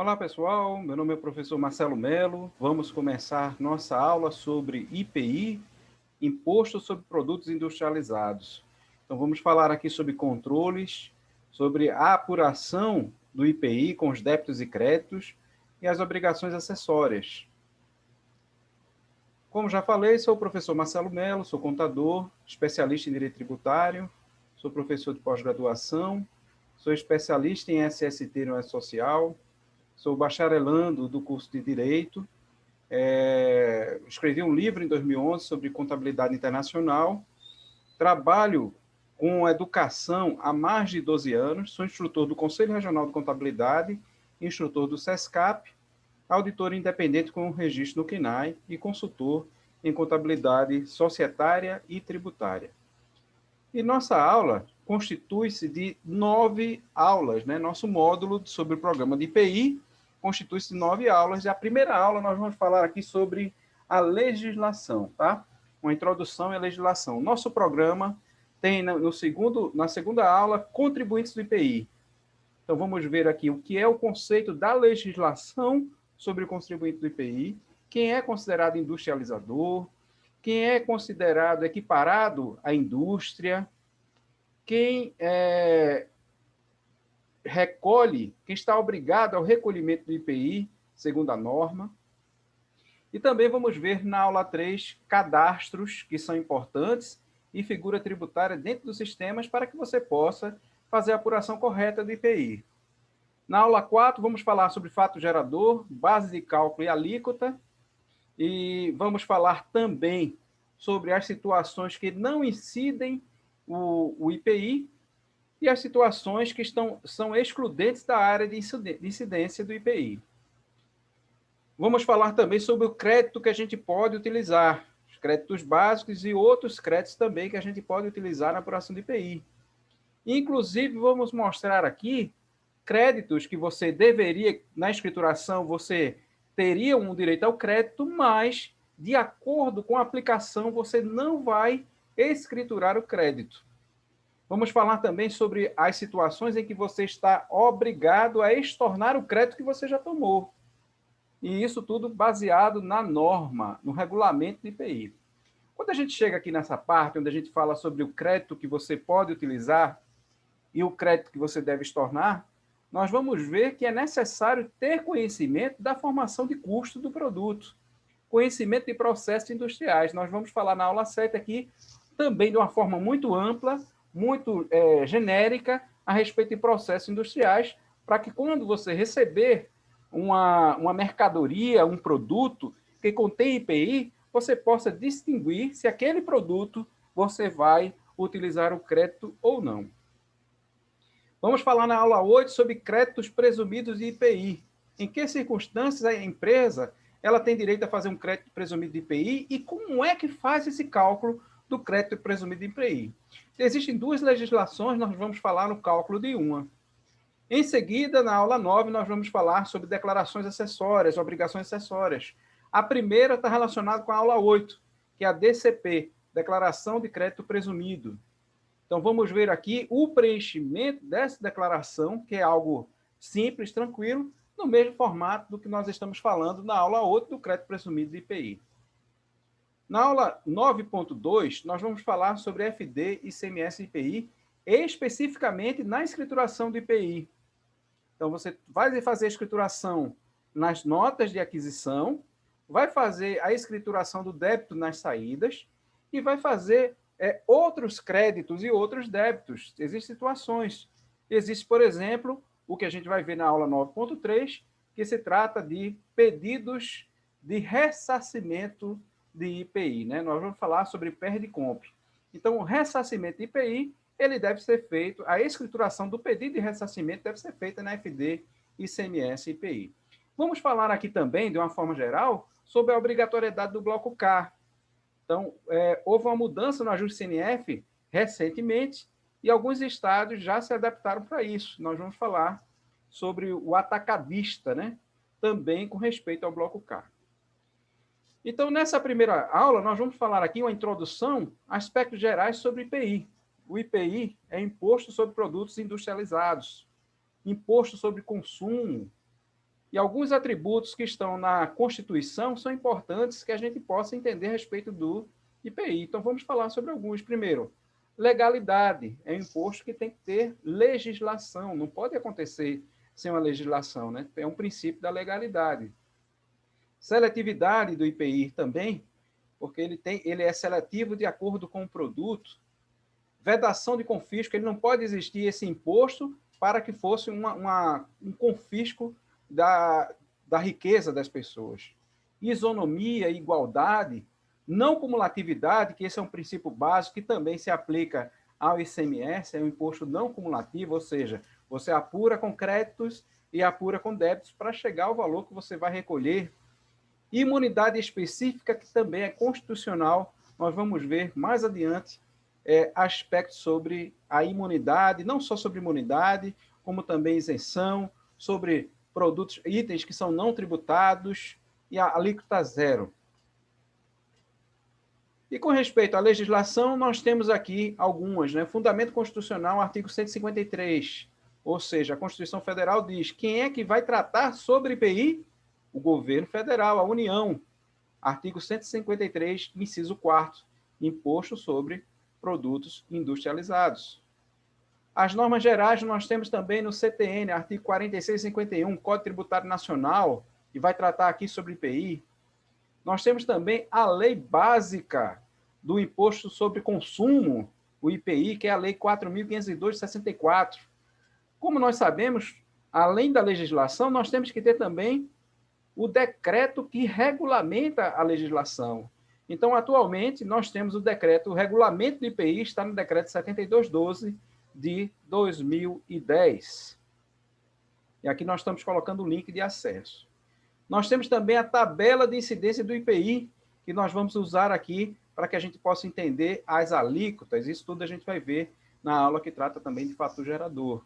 Olá, pessoal. Meu nome é o professor Marcelo Melo. Vamos começar nossa aula sobre IPI, Imposto sobre Produtos Industrializados. Então, vamos falar aqui sobre controles, sobre a apuração do IPI com os débitos e créditos e as obrigações acessórias. Como já falei, sou o professor Marcelo Melo, sou contador, especialista em direito tributário, sou professor de pós-graduação, sou especialista em SST no social, sou bacharelando do curso de Direito, escrevi um livro em 2011 sobre contabilidade internacional, trabalho com educação há mais de 12 anos, sou instrutor do Conselho Regional de Contabilidade, instrutor do SESCAP, auditor independente com registro no CNAE e consultor em contabilidade societária e tributária. E nossa aula constitui-se de 9 aulas, né? Nosso módulo sobre o programa de IPI constitui-se de 9 aulas. E a primeira aula nós vamos falar aqui sobre a legislação, tá? Uma introdução à legislação. Nosso programa tem na segunda aula contribuintes do IPI. Então vamos ver aqui o que é o conceito da legislação sobre o contribuinte do IPI, quem é considerado industrializador, quem é considerado equiparado à indústria, quem recolhe, quem está obrigado ao recolhimento do IPI, segundo a norma. E também vamos ver na aula 3 cadastros que são importantes e figura tributária dentro dos sistemas para que você possa fazer a apuração correta do IPI. Na aula 4, vamos falar sobre fato gerador, base de cálculo e alíquota. E vamos falar também sobre as situações que não incidem o IPI e as situações que são excludentes da área de incidência do IPI. Vamos falar também sobre o crédito que a gente pode utilizar, os créditos básicos e outros créditos também que a gente pode utilizar na apuração do IPI. Inclusive, vamos mostrar aqui créditos que você deveria, na escrituração, você teria um direito ao crédito, mas, de acordo com a aplicação, você não vai escriturar o crédito. Vamos falar também sobre as situações em que você está obrigado a estornar o crédito que você já tomou. E isso tudo baseado na norma, no regulamento do IPI. Quando a gente chega aqui nessa parte, onde a gente fala sobre o crédito que você pode utilizar e o crédito que você deve estornar, nós vamos ver que é necessário ter conhecimento da formação de custo do produto, conhecimento de processos industriais. Nós vamos falar na aula 7 aqui, também de uma forma muito ampla, muito genérica, a respeito de processos industriais, para que quando você receber uma mercadoria, um produto que contém IPI, você possa distinguir se aquele produto você vai utilizar o crédito ou não. Vamos falar na aula 8 sobre créditos presumidos de IPI. Em que circunstâncias a empresa ela tem direito a fazer um crédito presumido de IPI e como é que faz esse cálculo do crédito presumido de IPI? Existem duas legislações, nós vamos falar no cálculo de uma. Em seguida, na aula 9, nós vamos falar sobre declarações acessórias, obrigações acessórias. A primeira está relacionada com a aula 8, que é a DCP, Declaração de Crédito Presumido. Então, vamos ver aqui o preenchimento dessa declaração, que é algo simples, tranquilo, no mesmo formato do que nós estamos falando na aula 8 do crédito presumido de IPI. Na aula 9.2, nós vamos falar sobre FD, ICMS e IPI, especificamente na escrituração do IPI. Então, você vai fazer a escrituração nas notas de aquisição, vai fazer a escrituração do débito nas saídas e vai fazer outros créditos e outros débitos. Existem situações. Existe, por exemplo, o que a gente vai ver na aula 9.3, que se trata de pedidos de ressarcimento de IPI. Né? Nós vamos falar sobre PERDCOMP. Então, o ressarcimento de IPI, ele deve ser feito, a escrituração do pedido de ressarcimento deve ser feita na FD, ICMS e IPI. Vamos falar aqui também, de uma forma geral, sobre a obrigatoriedade do bloco K. Então, houve uma mudança no ajuste CNF recentemente e alguns estados já se adaptaram para isso. Nós vamos falar sobre o atacadista, né? Também com respeito ao bloco K. Então, nessa primeira aula, nós vamos falar aqui uma introdução a aspectos gerais sobre o IPI. O IPI é Imposto sobre Produtos Industrializados, Imposto sobre Consumo, E alguns atributos que estão na Constituição são importantes que a gente possa entender a respeito do IPI. Então, vamos falar sobre alguns. Primeiro, legalidade. É um imposto que tem que ter legislação. Não pode acontecer sem uma legislação, né? É um princípio da legalidade. Seletividade do IPI também, porque ele é seletivo de acordo com o produto. Vedação de confisco, ele não pode existir esse imposto para que fosse um confisco da riqueza das pessoas. Isonomia, igualdade, não cumulatividade, que esse é um princípio básico que também se aplica ao ICMS, é um imposto não cumulativo, ou seja, você apura com créditos e apura com débitos para chegar ao valor que você vai recolher. Imunidade específica, que também é constitucional, nós vamos ver mais adiante aspectos sobre a imunidade, não só sobre imunidade, como também isenção, sobre produtos, itens que são não tributados e a alíquota zero. E com respeito à legislação, nós temos aqui algumas, né? Fundamento Constitucional, artigo 153, ou seja, a Constituição Federal diz quem é que vai tratar sobre IPI? O governo federal, a União. Artigo 153, inciso 4º, imposto sobre produtos industrializados. As normas gerais nós temos também no CTN, artigo 4651, Código Tributário Nacional, que vai tratar aqui sobre IPI. Nós temos também a lei básica do Imposto sobre Consumo, o IPI, que é a lei 4.502 de 64. Como nós sabemos, além da legislação, nós temos que ter também o decreto que regulamenta a legislação. Então, atualmente, nós temos o decreto, o regulamento do IPI está no decreto 7212 de 2010. E aqui nós estamos colocando o link de acesso. Nós temos também a tabela de incidência do IPI, que nós vamos usar aqui para que a gente possa entender as alíquotas. Isso tudo a gente vai ver na aula que trata também de fator gerador.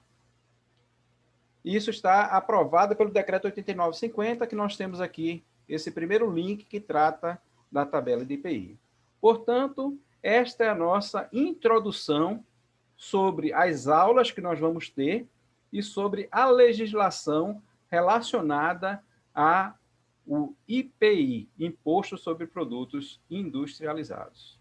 E isso está aprovado pelo decreto 8950, que nós temos aqui esse primeiro link que trata da tabela de IPI. Portanto, esta é a nossa introdução sobre as aulas que nós vamos ter e sobre a legislação relacionada ao IPI, Imposto sobre Produtos Industrializados.